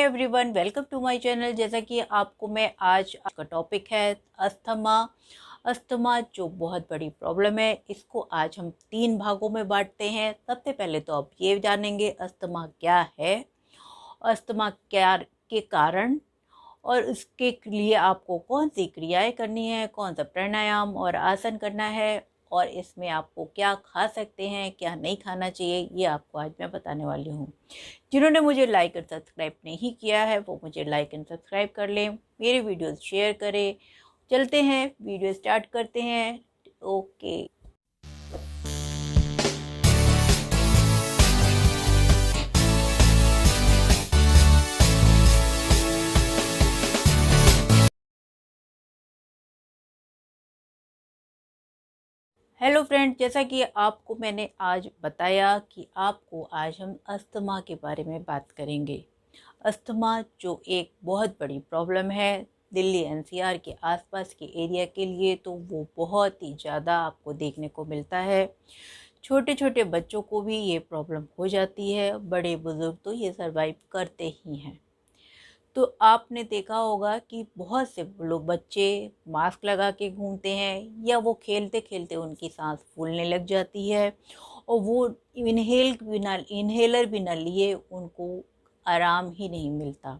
Everyone, welcome to my channel. जैसा कि आपको मैं आज का टॉपिक है अस्थमा। अस्थमा जो बहुत बड़ी प्रॉब्लम है, इसको आज हम 3 भागों में बांटते हैं। सबसे पहले तो आप ये जानेंगे अस्थमा क्या है, अस्थमा क्या के कारण, और उसके लिए आपको कौन सी क्रियाएं करनी है, कौन सा प्राणायाम और आसन करना है, और इसमें आपको क्या खा सकते हैं, क्या नहीं खाना चाहिए, ये आपको आज मैं बताने वाली हूँ। जिन्होंने मुझे लाइक और सब्सक्राइब नहीं किया है वो मुझे लाइक एंड सब्सक्राइब कर लें, मेरे वीडियोस शेयर करें। चलते हैं, वीडियो स्टार्ट करते हैं। ओके। हेलो फ्रेंड, जैसा कि आपको मैंने आज बताया कि आपको आज हम अस्थमा के बारे में बात करेंगे। अस्थमा जो एक बहुत बड़ी प्रॉब्लम है दिल्ली एनसीआर के आसपास के एरिया के लिए, तो वो बहुत ही ज़्यादा आपको देखने को मिलता है। छोटे छोटे बच्चों को भी ये प्रॉब्लम हो जाती है, बड़े बुजुर्ग तो ये सर्वाइव करते ही हैं। तो आपने देखा होगा कि बहुत से लोग बच्चे मास्क लगा के घूमते हैं, या वो खेलते खेलते उनकी सांस फूलने लग जाती है और वो इन्हेलर बिना लिए उनको आराम ही नहीं मिलता।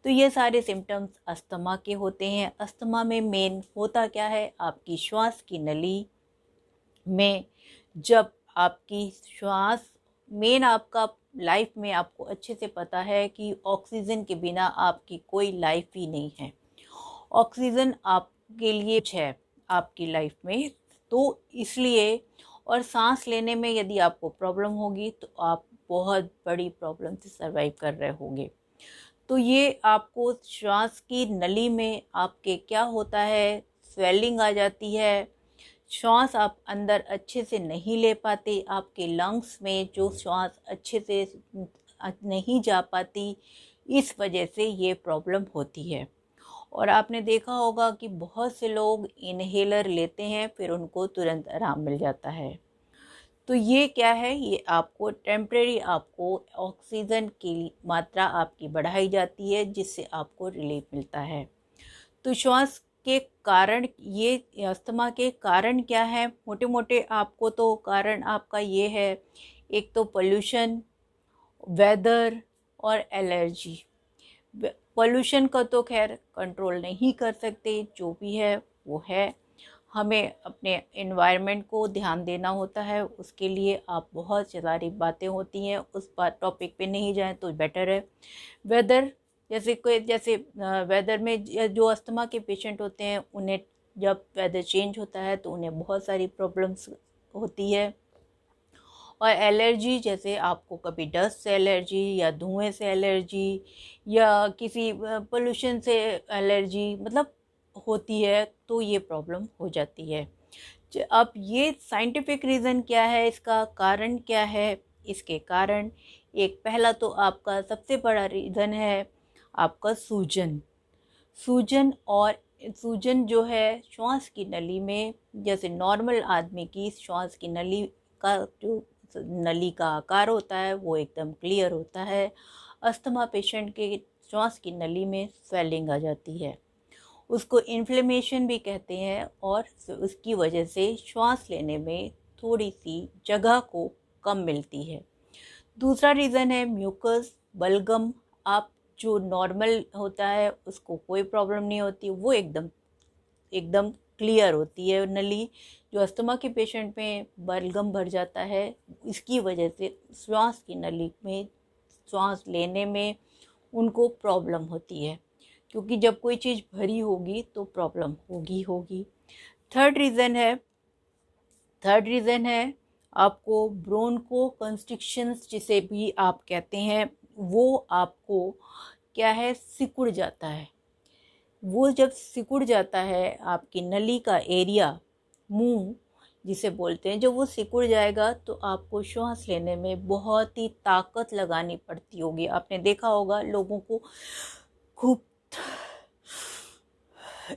तो ये सारे सिम्टम्स अस्थमा के होते हैं। अस्थमा में मेन होता क्या है, आपकी श्वास की नली में जब आपकी श्वास मेन आपका लाइफ में आपको अच्छे से पता है कि ऑक्सीजन के बिना आपकी कोई लाइफ ही नहीं है। ऑक्सीजन आपके लिए कुछ है आपकी लाइफ में, तो इसलिए और सांस लेने में यदि आपको प्रॉब्लम होगी तो आप बहुत बड़ी प्रॉब्लम से सर्वाइव कर रहे होंगे। तो ये आपको श्वास की नली में आपके क्या होता है, स्वेलिंग आ जाती है, श्वास आप अंदर अच्छे से नहीं ले पाते, आपके लंग्स में जो श्वास अच्छे से नहीं जा पाती, इस वजह से ये प्रॉब्लम होती है। और आपने देखा होगा कि बहुत से लोग इनहेलर लेते हैं फिर उनको तुरंत आराम मिल जाता है। तो ये क्या है, ये आपको टेम्परेरी आपको ऑक्सीजन की मात्रा आपकी बढ़ाई जाती है जिससे आपको रिलीफ मिलता है। तो श्वास के कारण, ये अस्थमा के कारण क्या है, मोटे मोटे आपको तो कारण आपका ये है, एक तो पोल्यूशन, वेदर और एलर्जी। पोल्यूशन का तो खैर कंट्रोल नहीं कर सकते, जो भी है वो है। हमें अपने एनवायरनमेंट को ध्यान देना होता है, उसके लिए आप बहुत सारी बातें होती हैं, उस बात टॉपिक पे नहीं जाएं तो बेटर है। वेदर, जैसे वेदर में जो अस्थमा के पेशेंट होते हैं उन्हें जब वेदर चेंज होता है तो उन्हें बहुत सारी प्रॉब्लम्स होती है। और एलर्जी, जैसे आपको कभी डस्ट से एलर्जी या धुएं से एलर्जी या किसी पोल्यूशन से एलर्जी मतलब होती है, तो ये प्रॉब्लम हो जाती है। अब ये साइंटिफिक रीज़न क्या है, इसका कारण क्या है, इसके कारण एक पहला तो आपका सबसे बड़ा रीज़न है आपका सूजन। सूजन और सूजन जो है श्वास की नली में, जैसे नॉर्मल आदमी की श्वास की नली का जो नली का आकार होता है वो एकदम क्लियर होता है। अस्थमा पेशेंट के श्वास की नली में स्वेलिंग आ जाती है, उसको इन्फ्लेमेशन भी कहते हैं, और उसकी वजह से श्वास लेने में थोड़ी सी जगह को कम मिलती है। दूसरा रीज़न है म्यूकस बलगम। आप जो नॉर्मल होता है उसको कोई प्रॉब्लम नहीं होती, वो एकदम एकदम क्लियर होती है नली। जो अस्थमा के पेशेंट में बलगम भर जाता है, इसकी वजह से श्वास की नली में श्वास लेने में उनको प्रॉब्लम होती है, क्योंकि जब कोई चीज़ भरी होगी तो प्रॉब्लम होगी होगी। थर्ड रीज़न है आपको ब्रोंको कंस्ट्रिक्शंस जिसे भी आप कहते हैं, वो आपको क्या है, सिकुड़ जाता है। वो जब सिकुड़ जाता है आपकी नली का एरिया, मुंह जिसे बोलते हैं, जब वो सिकुड़ जाएगा तो आपको श्वास लेने में बहुत ही ताकत लगानी पड़ती होगी। आपने देखा होगा लोगों को खूब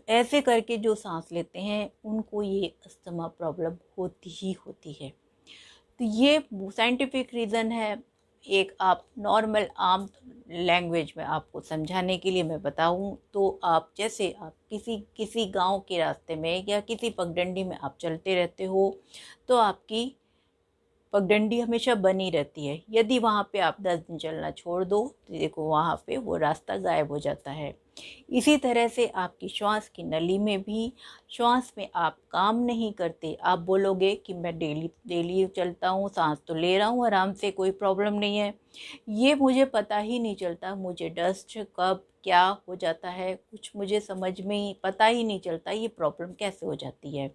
ऐसे करके जो सांस लेते हैं उनको ये अस्थमा प्रॉब्लम होती ही होती है। तो ये साइंटिफिक रीज़न है। एक आप नॉर्मल आम लैंग्वेज में आपको समझाने के लिए मैं बताऊं तो आप जैसे आप किसी गांव के रास्ते में या किसी पगडंडी में आप चलते रहते हो तो आपकी पगडंडी हमेशा बनी रहती है। यदि वहाँ पे आप 10 दिन चलना छोड़ दो तो देखो वहाँ पे वो रास्ता गायब हो जाता है। इसी तरह से आपकी श्वास की नली में भी श्वास में आप काम नहीं करते, आप बोलोगे कि मैं डेली डेली चलता हूँ, सांस तो ले रहा हूँ आराम से, कोई प्रॉब्लम नहीं है, ये मुझे पता ही नहीं चलता मुझे डस्ट कब क्या हो जाता है, कुछ मुझे समझ में ही पता ही नहीं चलता ये प्रॉब्लम कैसे हो जाती है।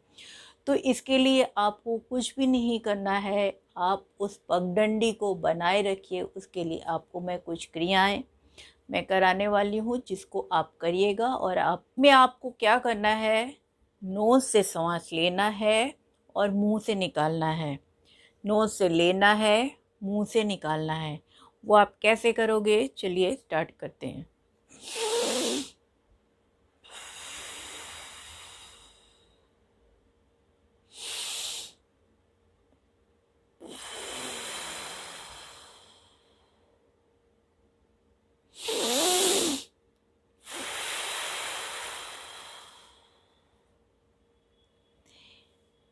तो इसके लिए आपको कुछ भी नहीं करना है, आप उस पगडंडी को बनाए रखिए। उसके लिए आपको मैं कुछ क्रियाएं मैं कराने वाली हूँ जिसको आप करिएगा। और आप में आपको क्या करना है, नोज से सांस लेना है और मुंह से निकालना है। नोज से लेना है, मुंह से निकालना है। वो आप कैसे करोगे, चलिए स्टार्ट करते हैं।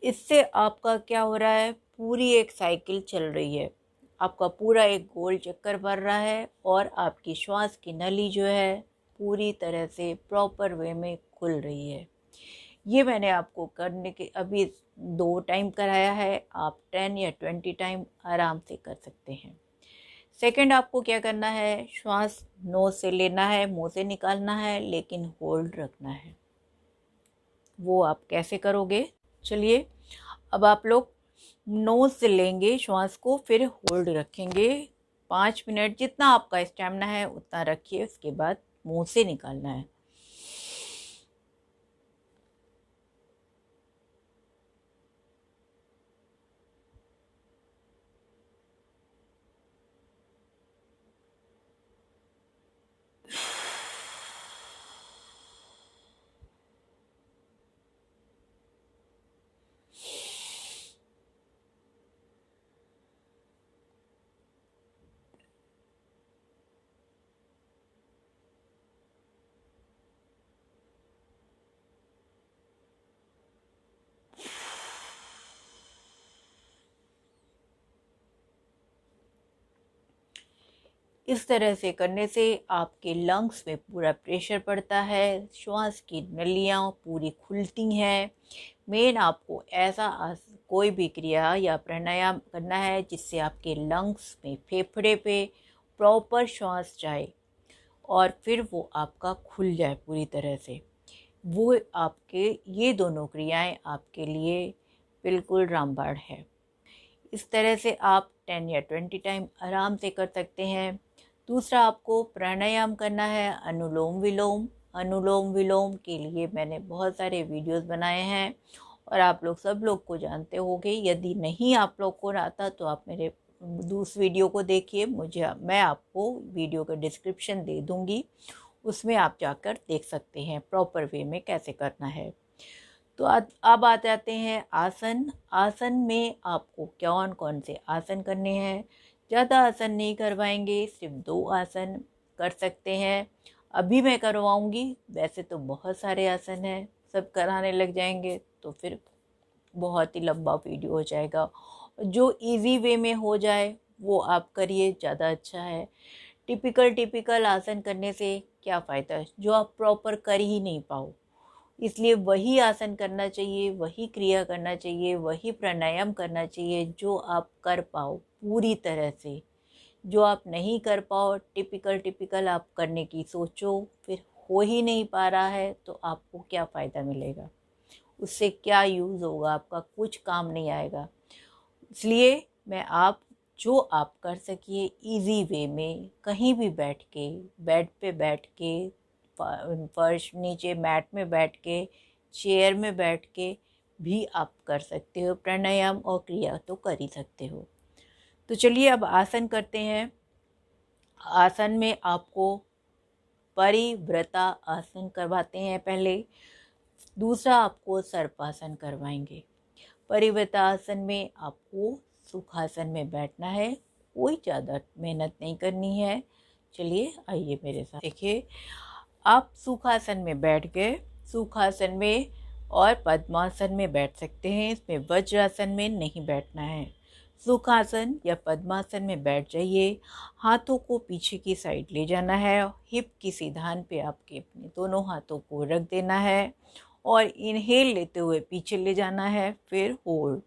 इससे आपका क्या हो रहा है, पूरी एक साइकिल चल रही है, आपका पूरा एक गोल चक्कर भर रहा है और आपकी श्वास की नली जो है पूरी तरह से प्रॉपर वे में खुल रही है। ये मैंने आपको करने के अभी 2 टाइम कराया है, आप 10 या 20 टाइम आराम से कर सकते हैं। सेकंड आपको क्या करना है, श्वास नोज से लेना है, मुंह से निकालना है, लेकिन होल्ड रखना है। वो आप कैसे करोगे, चलिए अब आप लोग नोज से लेंगे श्वास को, फिर होल्ड रखेंगे 5 मिनट, जितना आपका स्टेमिना है उतना रखिए, उसके बाद मुंह से निकालना है। इस तरह से करने से आपके लंग्स में पूरा प्रेशर पड़ता है, श्वास की नलियाँ पूरी खुलती हैं। मेन आपको ऐसा कोई भी क्रिया या प्राणायाम करना है जिससे आपके लंग्स में फेफड़े पे प्रॉपर श्वास जाए और फिर वो आपका खुल जाए पूरी तरह से। वो आपके ये दोनों क्रियाएं आपके लिए बिल्कुल रामबाण है। इस तरह से आप 10 या 20 टाइम आराम से कर सकते हैं। दूसरा आपको प्राणायाम करना है, अनुलोम विलोम। अनुलोम विलोम के लिए मैंने बहुत सारे वीडियोस बनाए हैं और आप लोग सब लोग को जानते होंगे। यदि नहीं आप लोग को आता तो आप मेरे दूसरे वीडियो को देखिए, मैं आपको वीडियो का डिस्क्रिप्शन दे दूँगी, उसमें आप जाकर देख सकते हैं प्रॉपर वे में कैसे करना है। तो अब आ जाते हैं आसन। आसन में आपको कौन कौन से आसन करने हैं, ज़्यादा आसन नहीं करवाएंगे, सिर्फ 2 आसन कर सकते हैं। अभी मैं करवाऊंगी, वैसे तो बहुत सारे आसन हैं, सब कराने लग जाएंगे तो फिर बहुत ही लंबा वीडियो हो जाएगा। जो इजी वे में हो जाए वो आप करिए, ज़्यादा अच्छा है। टिपिकल आसन करने से क्या फ़ायदा है जो आप प्रॉपर कर ही नहीं पाओ। इसलिए वही आसन करना चाहिए, वही क्रिया करना चाहिए, वही प्राणायाम करना चाहिए जो आप कर पाओ पूरी तरह से। जो आप नहीं कर पाओ, टिपिकल आप करने की सोचो, फिर हो ही नहीं पा रहा है तो आपको क्या फ़ायदा मिलेगा, उससे क्या यूज़ होगा, आपका कुछ काम नहीं आएगा। इसलिए मैं जो आप कर सकिए इजी वे में, कहीं भी बैठ के, बेड पे बैठ के, फर्श नीचे मैट में बैठ के, चेयर में बैठ के भी आप कर सकते हो प्राणायाम, और क्रिया तो कर ही सकते हो। तो चलिए अब आसन करते हैं। आसन में आपको परिव्रता आसन करवाते हैं पहले, दूसरा आपको सर्पासन करवाएंगे। परिव्रता आसन में आपको सुखासन में बैठना है, कोई ज़्यादा मेहनत नहीं करनी है। चलिए आइए मेरे साथ। देखिए, आप सुखासन में बैठ गए। सुखासन में और पद्मासन में बैठ सकते हैं, इसमें वज्रासन में नहीं बैठना है। सुखासन या पद्मासन में बैठ जाइए। हाथों को पीछे की साइड ले जाना है। हिप की सीधान पे आपके अपने दोनों हाथों को रख देना है और इनहेल लेते हुए पीछे ले जाना है, फिर होल्ड।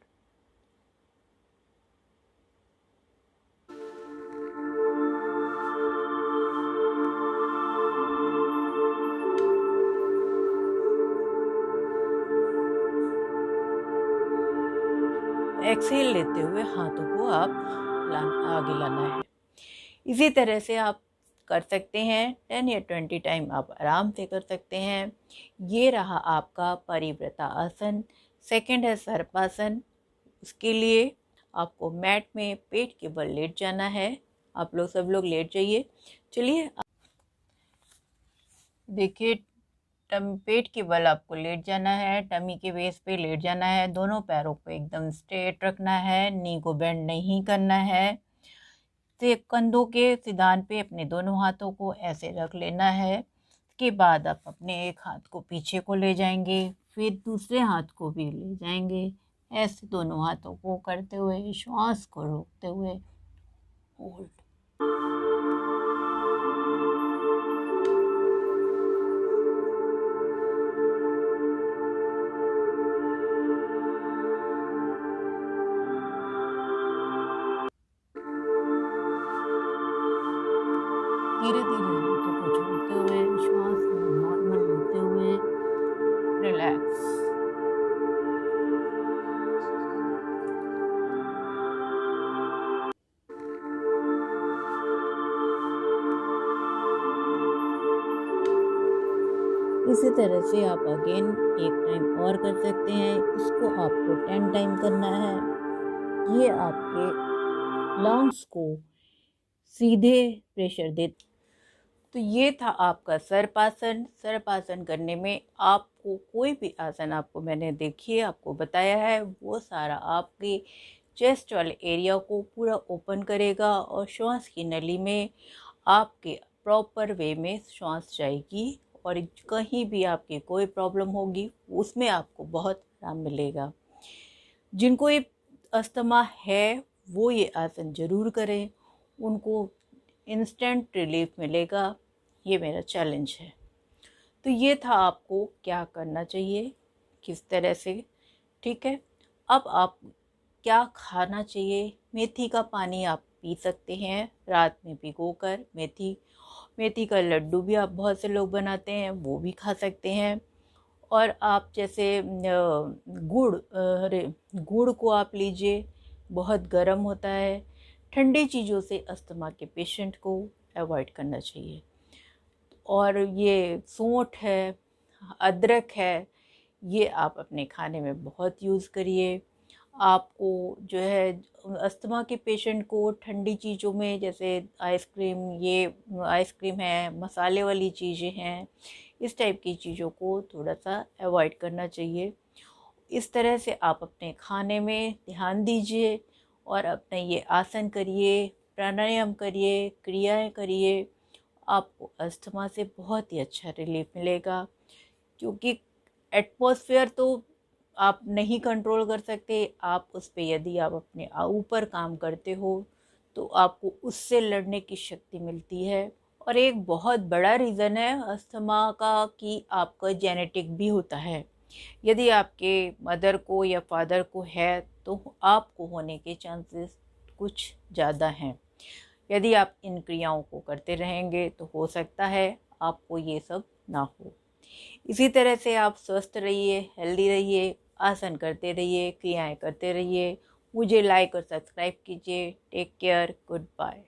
एक्सहेल लेते हुए हाथों को आप आगे लाना है। इसी तरह से आप कर सकते हैं। 10 या 20 टाइम आप आराम से कर सकते हैं। ये रहा आपका परिव्रता आसन। सेकंड है सर्पासन। उसके लिए आपको मैट में पेट के बल लेट जाना है। आप लोग सब लोग लेट जाइए। चलिए देखिए, पेट के बल आपको लेट जाना है, टमी के बेस पे लेट जाना है। दोनों पैरों को एकदम स्ट्रेट रखना है, नी को बेंड नहीं करना है। तो कंधों के सिधान पे अपने दोनों हाथों को ऐसे रख लेना है। उसके बाद आप अपने एक हाथ को पीछे को ले जाएंगे, फिर दूसरे हाथ को भी ले जाएंगे। ऐसे दोनों हाथों को करते हुए श्वास को रोकते हुए होल्ड। धीरे धीरे हाथों को छोड़ते हुए श्वास नॉर्मल लेते हुए रिलैक्स। इसी तरह से आप अगेन एक टाइम और कर सकते हैं। इसको आपको 10 टाइम करना है। ये आपके लंग्स को सीधे प्रेशर दे। तो ये था आपका सर्पासन। सर्पासन करने में आपको कोई भी आसन आपको मैंने देखिए आपको बताया है, वो सारा आपके चेस्ट वाले एरिया को पूरा ओपन करेगा और श्वास की नली में आपके प्रॉपर वे में श्वास जाएगी और कहीं भी आपकी कोई प्रॉब्लम होगी उसमें आपको बहुत आराम मिलेगा। जिनको ये अस्थमा है वो ये आसन ज़रूर करें, उनको इंस्टेंट रिलीफ मिलेगा। ये मेरा चैलेंज है। तो ये था आपको क्या करना चाहिए, किस तरह से। ठीक है, अब आप क्या खाना चाहिए। मेथी का पानी आप पी सकते हैं रात में भिगोकर। मेथी का लड्डू भी आप बहुत से लोग बनाते हैं, वो भी खा सकते हैं। और आप जैसे गुड़ को आप लीजिए, बहुत गर्म होता है। ठंडी चीज़ों से अस्थमा के पेशेंट को अवॉइड करना चाहिए। और ये सौंठ है, अदरक है, ये आप अपने खाने में बहुत यूज़ करिए। आपको जो है अस्थमा के पेशेंट को ठंडी चीज़ों में जैसे आइसक्रीम है, मसाले वाली चीज़ें हैं, इस टाइप की चीज़ों को थोड़ा सा अवॉइड करना चाहिए। इस तरह से आप अपने खाने में ध्यान दीजिए और अपने ये आसन करिए, प्राणायाम करिए, क्रियाएं करिए। आपको अस्थमा से बहुत ही अच्छा रिलीफ मिलेगा। क्योंकि एटमॉस्फेयर तो आप नहीं कंट्रोल कर सकते, आप उस पर यदि आप अपने ऊपर काम करते हो तो आपको उससे लड़ने की शक्ति मिलती है। और एक बहुत बड़ा रीज़न है अस्थमा का कि आपका जेनेटिक भी होता है। यदि आपके मदर को या फादर को है तो आपको होने के चांसेस कुछ ज़्यादा हैं। यदि आप इन क्रियाओं को करते रहेंगे तो हो सकता है आपको ये सब ना हो। इसी तरह से आप स्वस्थ रहिए, हेल्दी रहिए, आसन करते रहिए, क्रियाएं करते रहिए। मुझे लाइक और सब्सक्राइब कीजिए। Take care, good bye.